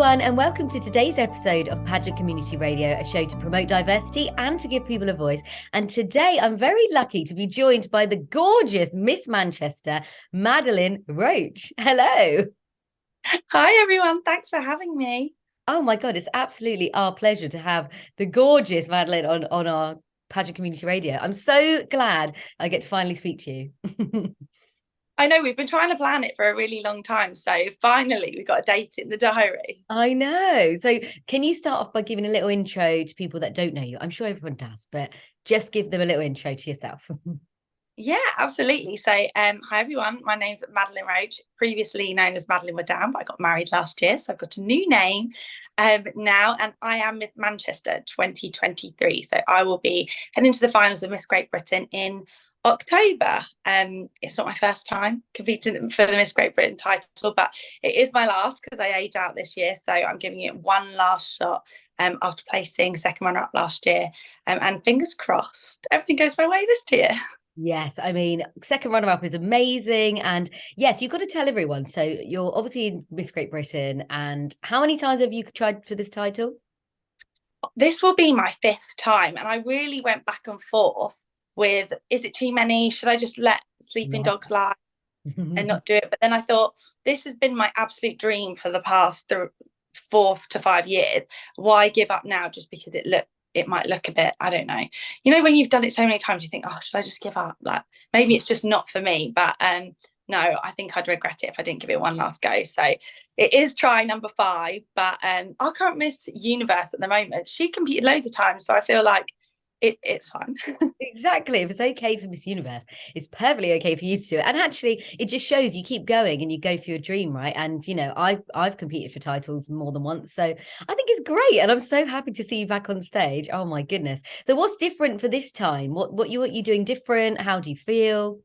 everyone, and welcome to today's episode of Pageant Community Radio, a show to promote diversity and to give people a voice. And today I'm very lucky to be joined by the gorgeous Miss Manchester, Madeleine Roche. Hello. Hi, everyone. Thanks for having me. Oh my God, it's absolutely our pleasure to have the gorgeous Madeleine on our Pageant Community Radio. I'm so glad I get to finally speak to you. I know we've been trying to plan it for a really long time. So finally, we got a date in the diary. I know. So can you start off by giving a little intro to people that don't know you? I'm sure everyone does, but just give them a little intro to yourself. Yeah, absolutely. So, hi, everyone. My name's Madeleine Roche, previously known as Madeleine Madame, but I got married last year. So I've got a new name now, and I am Miss Manchester 2023. So I will be heading to the finals of Miss Great Britain in October. It's not my first time competing for the Miss Great Britain title, but it is my last because I age out this year. So I'm giving it one last shot after placing second runner up last year. And fingers crossed, everything goes my way this year. Yes, I mean, second runner-up is amazing. And yes, you've got to tell everyone. So you're obviously in Miss Great Britain. And how many times have you tried for this title? This will be my fifth time. And I really went back and forth with, is it too many? Should I just let sleeping Yeah. dogs lie and not do it? But then I thought, this has been my absolute dream for the past 4 to 5 years. Why give up now just because it might look a bit, I don't know. You know, when you've done it so many times, you think, oh, should I just give up? Like, maybe it's just not for me. But no, I think I'd regret it if I didn't give it one last go. So it is try number 5. But our current Miss Universe at the moment, she competed loads of times. So I feel like it's fun. Exactly. If it's okay for Miss Universe, it's perfectly okay for you to do it. And actually, it just shows you keep going and you go for your dream, right? And you know, I've competed for titles more than once, so I think it's great. And I'm so happy to see you back on stage. Oh my goodness! So what's different for this time? What you doing different? How do you feel?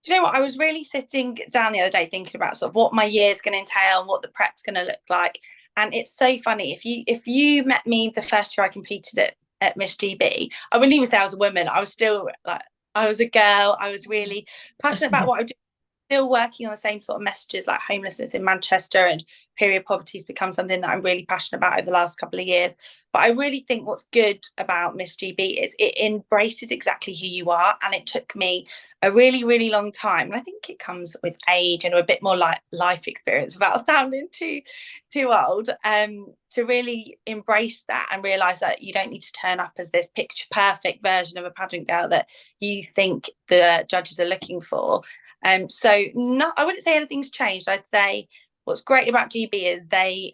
You know what? I was really sitting down the other day thinking about sort of what my year's going to entail and what the prep's going to look like. And it's so funny. If you met me the first year I competed at Miss GB, I wouldn't even say I was a woman. I was still like I was a girl. I was really passionate about what I do. Still working on the same sort of messages like homelessness in Manchester and period poverty has become something that I'm really passionate about over the last couple of years. But I really think what's good about Miss GB is it embraces exactly who you are. And it took me a really, really long time. And I think it comes with age and a bit more like life experience without sounding too old, to really embrace that and realize that you don't need to turn up as this picture perfect version of a pageant girl that you think the judges are looking for. So not, I wouldn't say anything's changed. I'd say what's great about GB is they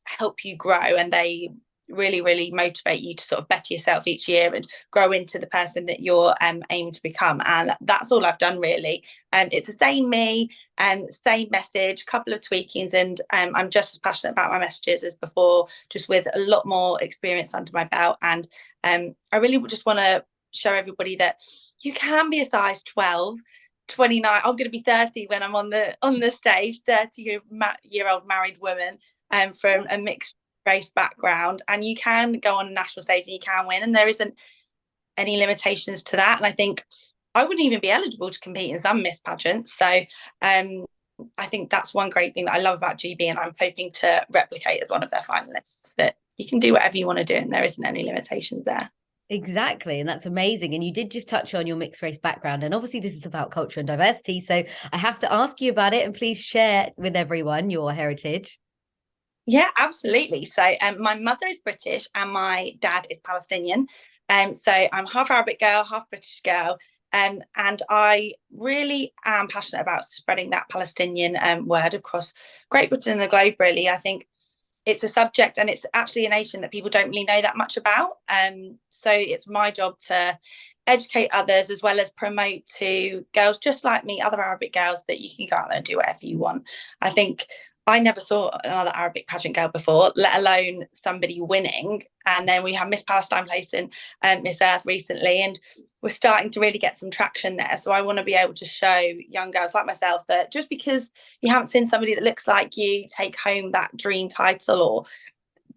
help you grow and they really, really motivate you to sort of better yourself each year and grow into the person that you're aiming to become. And that's all I've done really. It's the same me and same message, couple of tweakings, and I'm just as passionate about my messages as before, just with a lot more experience under my belt. And I really just want to show everybody that you can be a size 12. 29. I'm going to be 30 when I'm on the stage. 30-year-old married woman from a mixed race background, and you can go on a national stage and you can win, and there isn't any limitations to that. And I think I wouldn't even be eligible to compete in some Miss pageants. So I think that's one great thing that I love about GB, and I'm hoping to replicate as one of their finalists, that you can do whatever you want to do and there isn't any limitations there. Exactly. And that's amazing. And you did just touch on your mixed race background. And obviously, this is about culture and diversity. So I have to ask you about it. And please share with everyone your heritage. Yeah, absolutely. So my mother is British and my dad is Palestinian. So I'm half Arabic girl, half British girl. And I really am passionate about spreading that Palestinian word across Great Britain and the globe, really. I think it's a subject and it's actually a nation that people don't really know that much about. So it's my job to educate others as well as promote to girls just like me, other Arabic girls, that you can go out there and do whatever you want. I think I never saw another Arabic pageant girl before, let alone somebody winning. And then we have Miss Palestine placing Miss Earth recently, and we're starting to really get some traction there. So I want to be able to show young girls like myself that just because you haven't seen somebody that looks like you take home that dream title or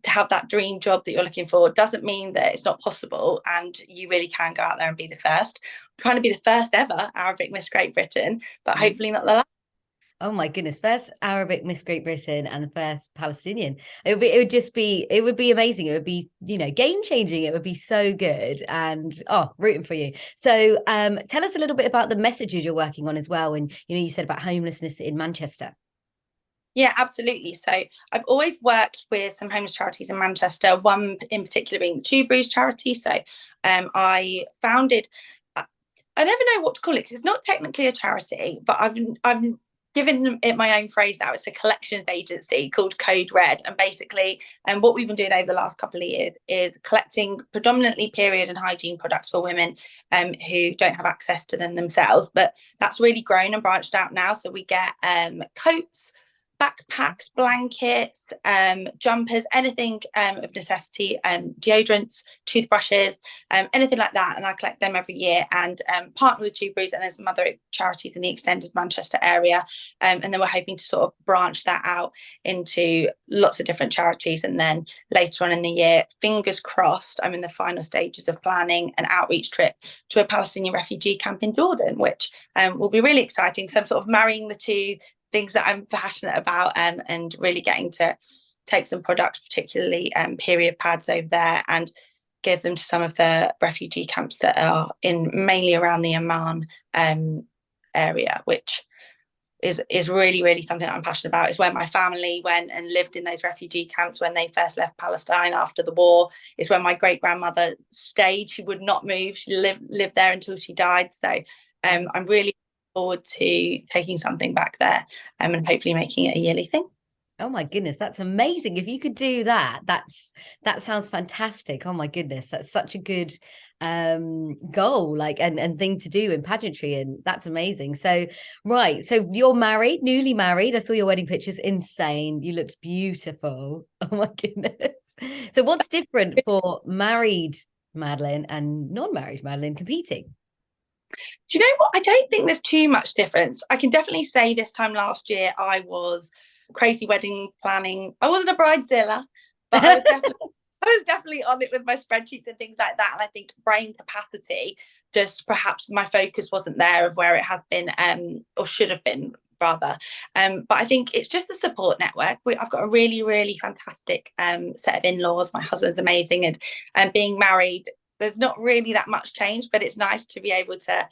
to have that dream job that you're looking for doesn't mean that it's not possible, and you really can go out there and be the first. I'm trying to be the first ever Arabic Miss Great Britain, but hopefully not the last. Oh my goodness. First Arabic Miss Great Britain and the first Palestinian. It would be amazing. It would be, game changing. It would be so good. And rooting for you. So tell us a little bit about the messages you're working on as well. And you said about homelessness in Manchester. Yeah, absolutely. So I've always worked with some homeless charities in Manchester, one in particular being the Two Brews charity. So I founded, I never know what to call it because it's not technically a charity, but I've given it my own phrase now. It's a collections agency called Code Red. And basically, what we've been doing over the last couple of years is collecting predominantly period and hygiene products for women who don't have access to them themselves. But that's really grown and branched out now. So we get coats, backpacks, blankets, jumpers, anything of necessity, deodorants, toothbrushes, anything like that. And I collect them every year and partner with Two Brews and there's some other charities in the extended Manchester area. And then we're hoping to sort of branch that out into lots of different charities. And then later on in the year, fingers crossed, I'm in the final stages of planning an outreach trip to a Palestinian refugee camp in Jordan, which will be really exciting. So I'm sort of marrying the two things that I'm passionate about and really getting to take some products, particularly period pads over there and give them to some of the refugee camps that are in mainly around the Amman area, which is really, really something that I'm passionate about. It's where my family went and lived in those refugee camps when they first left Palestine after the war. It's where my great grandmother stayed. She would not move. She lived there until she died. So I'm really forward to taking something back there and hopefully making it a yearly thing. Oh my goodness, that's amazing. If you could do that, that sounds fantastic. Oh my goodness, that's such a good goal, like and thing to do in pageantry, and that's amazing. So right, so you're married, newly married. I saw your wedding pictures, insane. You looked beautiful. Oh my goodness. So what's different for married Madeleine and non-married Madeleine competing? Do you know what? I don't think there's too much difference. I can definitely say this time last year I was crazy wedding planning. I wasn't a bridezilla, but I was definitely on it with my spreadsheets and things like that. And I think brain capacity, just perhaps my focus wasn't there of where it has been, or should have been rather. But I think it's just the support network. I've got a really, really fantastic set of in-laws. My husband's amazing, and being married, there's not really that much change, but it's nice to be able to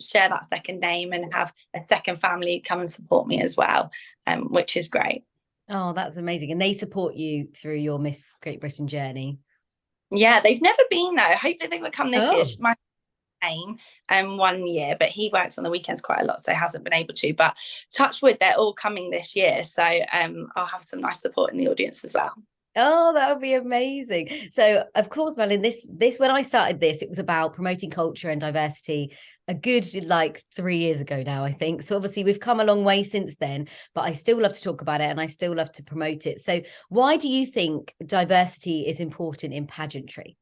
share that second name and have a second family come and support me as well, which is great. Oh, that's amazing. And they support you through your Miss Great Britain journey. Yeah, they've never been though. Hopefully they will come this year. Oh. My aim 1 year, but he works on the weekends quite a lot, so hasn't been able to. But touch wood, they're all coming this year. So I'll have some nice support in the audience as well. Oh, that would be amazing. So, of course, Madeline, this when I started this, it was about promoting culture and diversity a good 3 years ago now, I think. So obviously we've come a long way since then, but I still love to talk about it and I still love to promote it. So why do you think diversity is important in pageantry?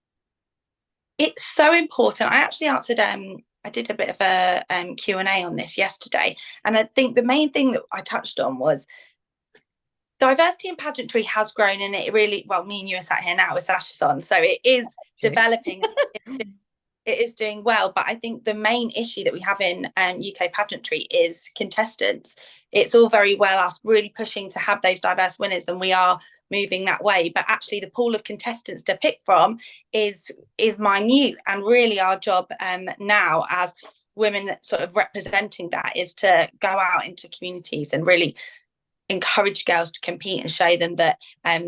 It's so important. I actually answered I did a bit of a Q&A on this yesterday, and I think the main thing that I touched on was diversity in pageantry has grown, and it really, well, me and you are sat here now with sashes on, so it is developing. It is doing well, but I think the main issue that we have in UK pageantry is contestants. It's all very well us really pushing to have those diverse winners, and we are moving that way, but actually the pool of contestants to pick from is minute, and really our job now as women sort of representing that is to go out into communities and really encourage girls to compete and show them that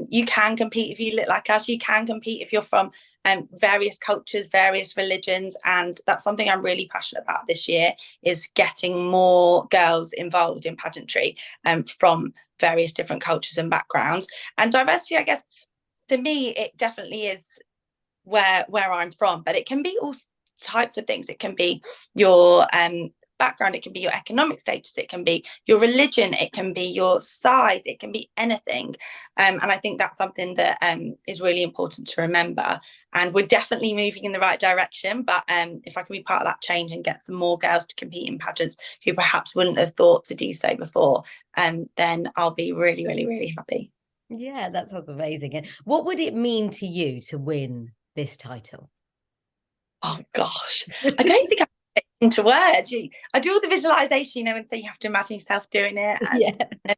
you can compete if you look like us, you can compete if you're from various cultures, various religions. And that's something I'm really passionate about this year, is getting more girls involved in pageantry from various different cultures and backgrounds. And diversity, I guess, to me, it definitely is where I'm from, but it can be all types of things. It can be your background, it can be your economic status, it can be your religion, it can be your size, it can be anything. And I think that's something that is really important to remember. And we're definitely moving in the right direction, but if I can be part of that change and get some more girls to compete in pageants who perhaps wouldn't have thought to do so before, then I'll be really, really, really happy. Yeah, that sounds amazing. And what would it mean to you to win this title? Oh gosh, I don't think into words. I do all the visualization, and so you have to imagine yourself doing it. And Yeah.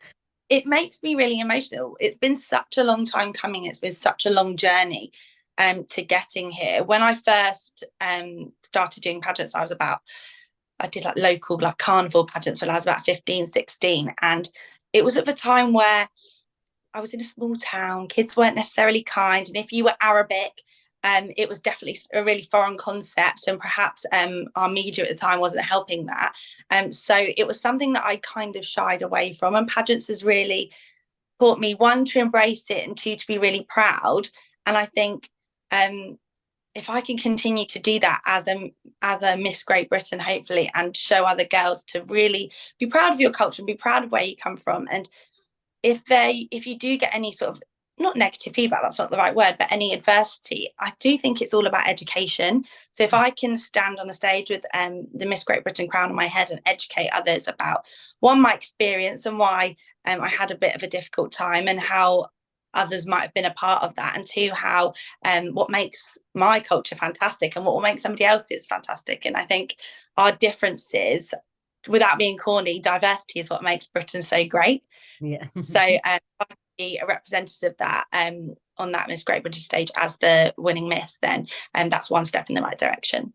it makes me really emotional. It's been such a long time coming. It's been such a long journey to getting here. When I first started doing pageants, I did like local like carnival pageants when I was about 15, 16. And it was at the time where I was in a small town, kids weren't necessarily kind. And if you were Arabic, it was definitely a really foreign concept. And perhaps our media at the time wasn't helping that. So it was something that I kind of shied away from. And pageants has really taught me, one, to embrace it, and two, to be really proud. And I think if I can continue to do that as a Miss Great Britain, hopefully, and show other girls to really be proud of your culture and be proud of where you come from. And if you do get any sort of, not negative feedback, that's not the right word, but any adversity, I do think it's all about education. So if I can stand on a stage with the Miss Great Britain crown on my head and educate others about, one, my experience and why I had a bit of a difficult time and how others might have been a part of that, and two, how what makes my culture fantastic and what will make somebody else's fantastic. And I think our differences, without being corny, diversity is what makes Britain so great. Yeah. So I can be a representative of that on that Miss Great British stage as the winning Miss, then that's one step in the right direction.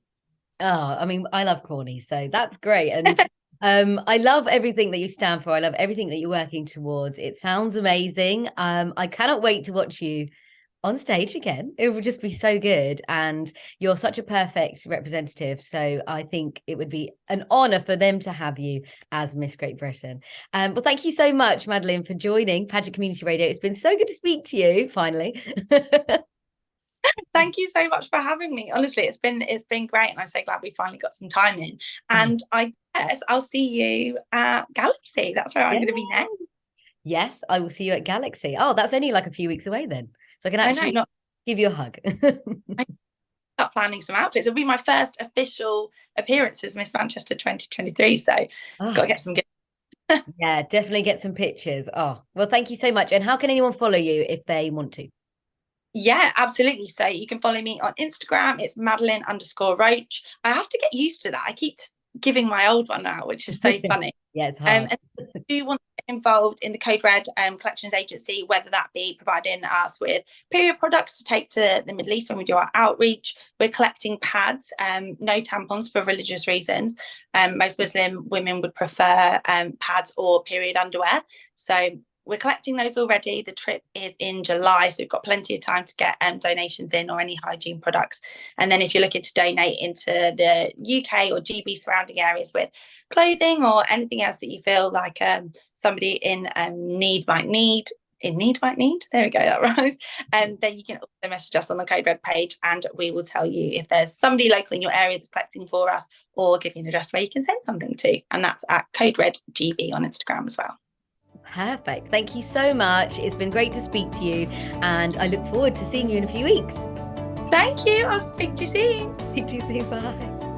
Oh, I mean, I love corny, so that's great. And I love everything that you stand for. I love everything that you're working towards. It sounds amazing. I cannot wait to watch you on stage again. It would just be so good, and you're such a perfect representative, so I think it would be an honor for them to have you as Miss Great Britain. Well, thank you so much, Madeleine, for joining Pageant Community Radio. It's been so good to speak to you finally. Thank you so much for having me. Honestly, it's been great, and I'm so glad we finally got some time in. And I guess I'll see you at Galaxy. That's where I'm going to be next. Yes, I will see you at Galaxy. Oh, that's only like a few weeks away then, so I can actually give you a hug. I start planning some outfits. It'll be my first official appearance as Miss Manchester 2023, so got to get some good. Yeah, definitely get some pictures. Oh, well, thank you so much. And how can anyone follow you if they want to? Yeah, absolutely. So you can follow me on Instagram. It's Madeleine_Roche. I have to get used to that. I keep giving my old one out, which is so funny. Yeah, it's hard. And if you want to get involved in the Code Red collections agency, whether that be providing us with period products to take to the Middle East when we do our outreach, we're collecting pads, no tampons for religious reasons. Most Muslim women would prefer pads or period underwear. So we're collecting those already. The trip is in July, so we've got plenty of time to get donations in, or any hygiene products. And then if you're looking to donate into the UK or GB surrounding areas with clothing or anything else that you feel like somebody in need might need, there we go, that rhymes. And then you can also message us on the Code Red page, and we will tell you if there's somebody local in your area that's collecting for us, or give you an address where you can send something to. And that's at Code Red GB on Instagram as well. Perfect. Thank you so much. It's been great to speak to you, and I look forward to seeing you in a few weeks. Thank you. I'll speak to you soon. Speak to you soon. Bye.